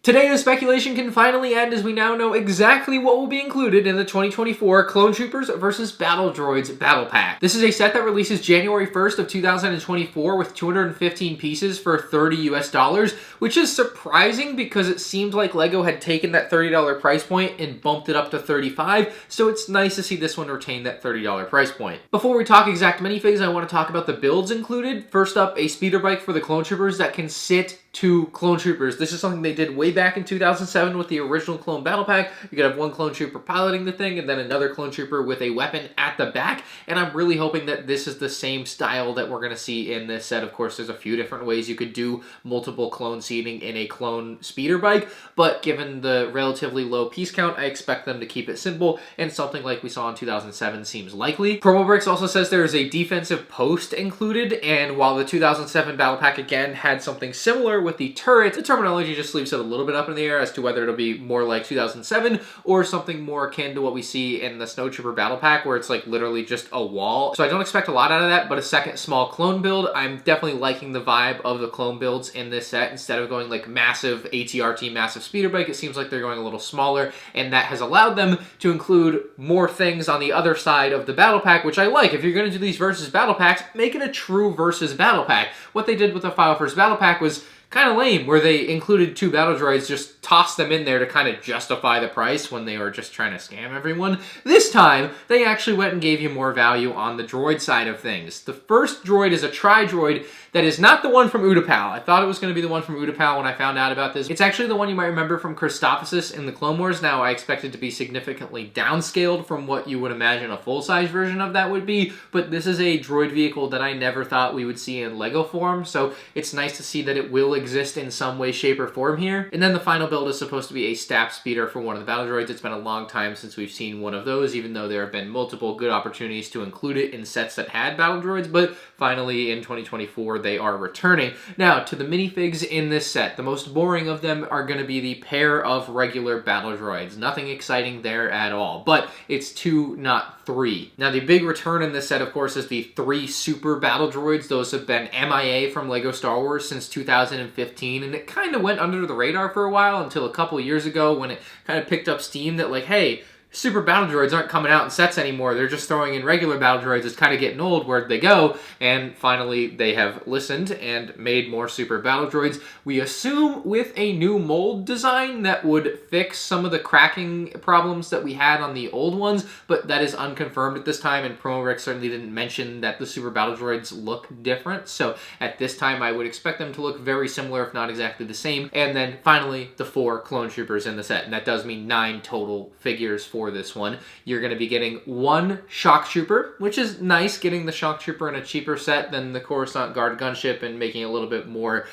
Today, the speculation can finally end as we now know exactly what will be included in the 2024 Clone Troopers vs. Battle Droids Battle Pack. This is a set that releases January 1st of 2024 with 215 pieces for $30 US, which is surprising because it seemed like LEGO had taken that $30 price point and bumped it up to $35, so it's nice to see this one retain that $30 price point. Before we talk exact minifigs, I want to talk about the builds included. First up, a speeder bike for the Clone Troopers that can sit to Clone Troopers. This is something they did way back in 2007 with the original Clone Battle Pack. You could have one Clone Trooper piloting the thing and then another Clone Trooper with a weapon at the back, and I'm really hoping that this is the same style that we're going to see in this set. Of course, there's a few different ways you could do multiple clone seating in a clone speeder bike, but given the relatively low piece count, I expect them to keep it simple, and something like we saw in 2007 seems likely. Promo Bricks also says there is a defensive post included, and while the 2007 Battle Pack again had something similar with the turret, the terminology just leaves it a little bit up in the air as to whether it'll be more like 2007 or something more akin to what we see in the Snowtrooper Battle Pack, where it's like literally just a wall. So I don't expect a lot out of that, but a second small clone build. I'm definitely liking the vibe of the clone builds in this set. Instead of going like massive ATRT, massive speeder bike, it seems like they're going a little smaller, and that has allowed them to include more things on the other side of the battle pack, which I like. If you're going to do these versus battle packs, make it a true versus battle pack. What they did with the File First Battle Pack was kind of lame, where they included two battle droids, just tossed them in there to kind of justify the price when they were just trying to scam everyone. This time, they actually went and gave you more value on the droid side of things. The first droid is a tri-droid that is not the one from Utapau. I thought it was going to be the one from Utapau when I found out about this. It's actually the one you might remember from Christophesis in the Clone Wars. Now, I expect it to be significantly downscaled from what you would imagine a full-size version of that would be, but this is a droid vehicle that I never thought we would see in LEGO form, so it's nice to see that it will exist in some way, shape, or form here. And then the final build is supposed to be a staff speeder for one of the battle droids. It's been a long time since we've seen one of those, even though there have been multiple good opportunities to include it in sets that had battle droids, but finally in 2024 they are returning. Now, to the minifigs in this set, the most boring of them are going to be the pair of regular battle droids. Nothing exciting there at all, but it's 2, not 3. Now, the big return in this set, of course, is the 3 Super Battle Droids. Those have been MIA from LEGO Star Wars since 2015, and it kind of went under the radar for a while until a couple years ago when it kind of picked up steam that, like, hey, Super Battle Droids aren't coming out in sets anymore. They're just throwing in regular Battle Droids. It's kind of getting old. Where'd they go? And finally, they have listened and made more Super Battle Droids. We assume with a new mold design that would fix some of the cracking problems that we had on the old ones, but that is unconfirmed at this time, and Promo Rick certainly didn't mention that the Super Battle Droids look different. So at this time, I would expect them to look very similar, if not exactly the same. And then finally, the 4 Clone Troopers in the set, and that does mean 9 total figures for this one. You're going to be getting 1 Shock Trooper, which is nice, getting the Shock Trooper in a cheaper set than the Coruscant Guard gunship, and making it a little bit more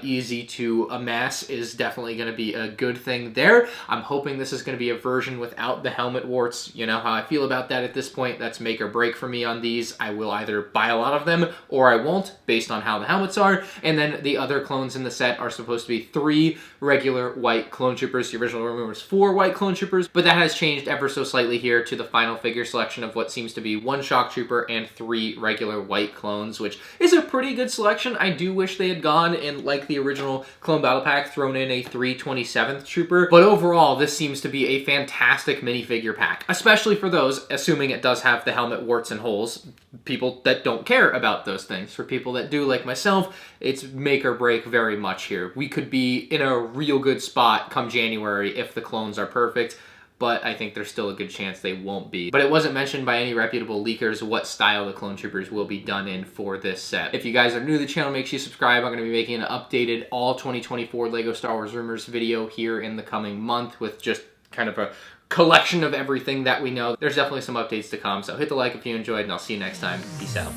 easy to amass is definitely going to be a good thing there. I'm hoping this is going to be a version without the helmet warts. You know how I feel about that at this point. That's make or break for me on these. I will either buy a lot of them or I won't, based on how the helmets are. And then the other clones in the set are supposed to be 3 regular white Clone Troopers. The original rumor was 4 white Clone Troopers, but that has changed ever so slightly here to the final figure selection of what seems to be 1 Shock Trooper and 3 regular white clones, which is a pretty good selection. I do wish they had gone and, like the original Clone Battle Pack, thrown in a 327th Trooper, but overall this seems to be a fantastic minifigure pack, especially for those, assuming it does have the helmet warts and holes, people that don't care about those things. For people that do, like myself, it's make or break very much here. We could be in a real good spot come January if the clones are perfect, but I think there's still a good chance they won't be. But it wasn't mentioned by any reputable leakers what style the Clone Troopers will be done in for this set. If you guys are new to the channel, make sure you subscribe. I'm going to be making an updated all 2024 LEGO Star Wars rumors video here in the coming month with just kind of a collection of everything that we know. There's definitely some updates to come, so hit the like if you enjoyed, and I'll see you next time. Peace out.